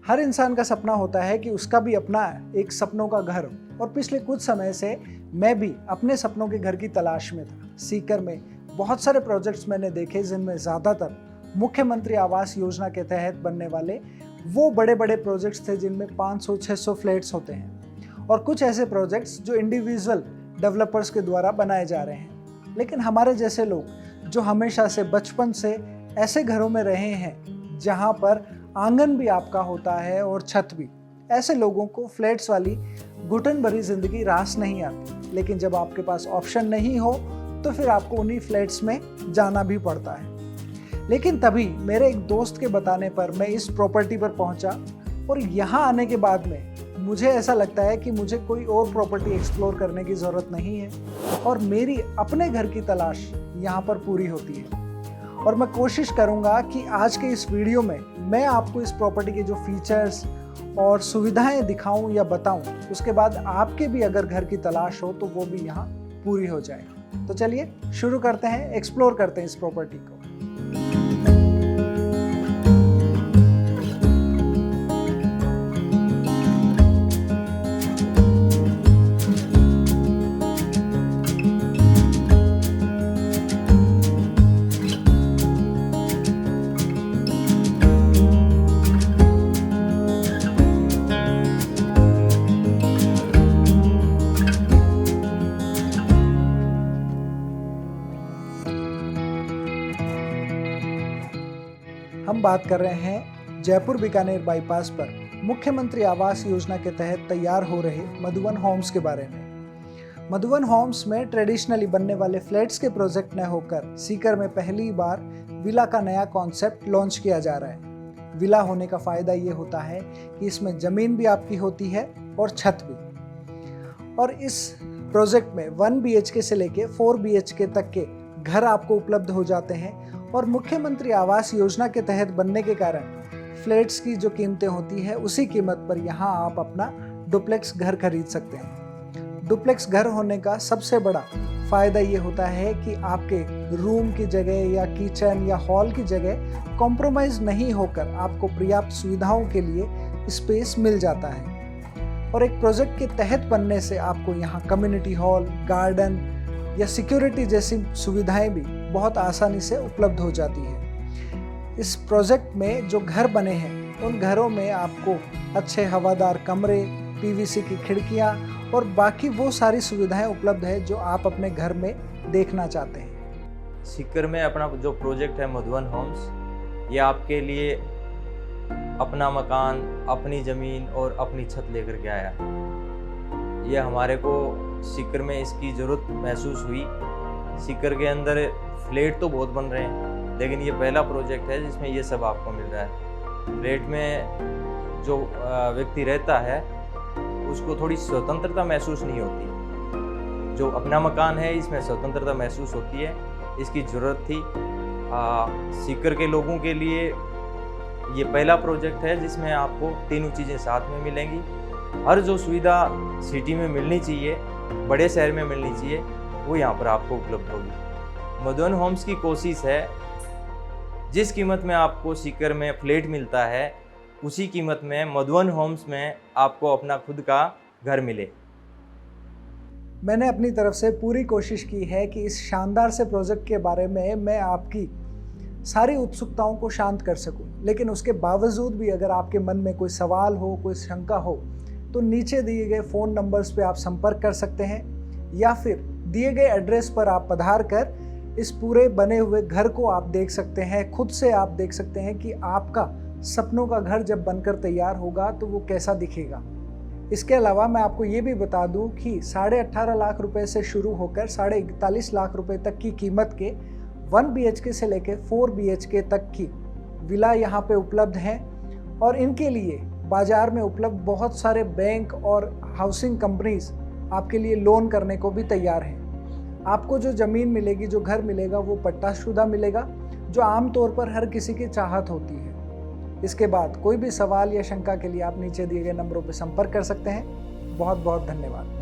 हर इंसान का सपना होता है कि उसका भी अपना एक सपनों का घर हो और पिछले कुछ समय से मैं भी अपने सपनों के घर की तलाश में था। सीकर में बहुत सारे प्रोजेक्ट्स मैंने देखे जिनमें ज़्यादातर मुख्यमंत्री आवास योजना के तहत बनने वाले वो बड़े बड़े प्रोजेक्ट्स थे जिनमें 500-600 फ्लैट्स होते हैं और कुछ ऐसे प्रोजेक्ट्स जो इंडिविजुअल डेवलपर्स के द्वारा बनाए जा रहे हैं। लेकिन हमारे जैसे लोग जो हमेशा से बचपन से ऐसे घरों में रहे हैं जहाँ पर आंगन भी आपका होता है और छत भी, ऐसे लोगों को फ्लैट्स वाली घुटन भरी जिंदगी रास नहीं आती। लेकिन जब आपके पास ऑप्शन नहीं हो तो फिर आपको उन्हीं फ्लैट्स में जाना भी पड़ता है। लेकिन तभी मेरे एक दोस्त के बताने पर मैं इस प्रॉपर्टी पर पहुंचा और यहाँ आने के बाद में मुझे ऐसा लगता है कि मुझे कोई और प्रॉपर्टी एक्सप्लोर करने की ज़रूरत नहीं है और मेरी अपने घर की तलाश यहाँ पर पूरी होती है। और मैं कोशिश करूँगा कि आज के इस वीडियो में मैं आपको इस प्रॉपर्टी के जो फीचर्स और सुविधाएं दिखाऊं या बताऊं, उसके बाद आपके भी अगर घर की तलाश हो तो वो भी यहाँ पूरी हो जाए। तो चलिए शुरू करते हैं, एक्सप्लोर करते हैं इस प्रॉपर्टी को। हम बात कर रहे हैं जयपुर बीकानेर बाईपास पर मुख्यमंत्री आवास योजना के तहत तैयार हो रहे मधुवन होम्स के बारे में। मधुवन होम्स में ट्रेडिशनली बनने वाले फ्लैट्स के प्रोजेक्ट न होकर सीकर में पहली बार विला का नया कॉन्सेप्ट लॉन्च किया जा रहा है। विला होने का फायदा ये होता है कि इसमें जमीन भी आपकी होती है और छत भी। और इस प्रोजेक्ट में 1 BHK से लेके 4 BHK तक के घर आपको उपलब्ध हो जाते हैं और मुख्यमंत्री आवास योजना के तहत बनने के कारण फ्लैट्स की जो कीमतें होती है उसी कीमत पर यहाँ आप अपना डुप्लेक्स घर खरीद सकते हैं। डुप्लेक्स घर होने का सबसे बड़ा फायदा ये होता है कि आपके रूम की जगह या किचन या हॉल की जगह कॉम्प्रोमाइज़ नहीं होकर आपको पर्याप्त सुविधाओं के लिए स्पेस मिल जाता है। और एक प्रोजेक्ट के तहत बनने से आपको यहाँ कम्युनिटी हॉल, गार्डन या सिक्योरिटी जैसी सुविधाएं भी बहुत आसानी से उपलब्ध हो जाती है। इस प्रोजेक्ट में जो घर बने हैं उन घरों में आपको अच्छे हवादार कमरे, PVC की खिड़कियां और बाकी वो सारी सुविधाएं उपलब्ध है जो आप अपने घर में देखना चाहते हैं। सीकर में अपना जो प्रोजेक्ट है मधुवन होम्स, ये आपके लिए अपना मकान, अपनी ज़मीन और अपनी छत लेकर के आया। ये हमारे को सीकर में इसकी ज़रूरत महसूस हुई। सीकर के अंदर फ्लैट तो बहुत बन रहे हैं लेकिन ये पहला प्रोजेक्ट है जिसमें ये सब आपको मिल रहा है। फ्लैट में जो व्यक्ति रहता है उसको थोड़ी स्वतंत्रता महसूस नहीं होती। जो अपना मकान है इसमें स्वतंत्रता महसूस होती है, इसकी ज़रूरत थी। सीकर के लोगों के लिए ये पहला प्रोजेक्ट है जिसमें आपको तीनों चीज़ें साथ में मिलेंगी। हर जो सुविधा सिटी में मिलनी चाहिए, बड़े शहर में मिलनी चाहिए, वो यहाँ पर आपको उपलब्ध होगी। मधुवन होम्स की कोशिश है जिस कीमत में आपको सीकर में फ्लैट मिलता है उसी कीमत में मधुवन होम्स में आपको अपना खुद का घर मिले। मैंने अपनी तरफ से पूरी कोशिश की है कि इस शानदार से प्रोजेक्ट के बारे में मैं आपकी सारी उत्सुकताओं को शांत कर सकूं। लेकिन उसके बावजूद भी अगर आपके मन में कोई सवाल हो, कोई शंका हो तो नीचे दिए गए फ़ोन नंबर्स पे आप संपर्क कर सकते हैं या फिर दिए गए एड्रेस पर आप पधार कर इस पूरे बने हुए घर को आप देख सकते हैं। खुद से आप देख सकते हैं कि आपका सपनों का घर जब बनकर तैयार होगा तो वो कैसा दिखेगा। इसके अलावा मैं आपको ये भी बता दूं कि 18.5 लाख रुपए से शुरू होकर 41.5 लाख रुपए तक की कीमत के 1 BHK से लेकर 4 BHK तक की विला यहाँ पे उपलब्ध हैं और इनके लिए बाज़ार में उपलब्ध बहुत सारे बैंक और हाउसिंग कंपनीज आपके लिए लोन करने को भी तैयार हैं। आपको जो ज़मीन मिलेगी, जो घर मिलेगा, वो पट्टाशुदा मिलेगा, जो आमतौर पर हर किसी की चाहत होती है। इसके बाद कोई भी सवाल या शंका के लिए आप नीचे दिए गए नंबरों पर संपर्क कर सकते हैं। बहुत बहुत धन्यवाद।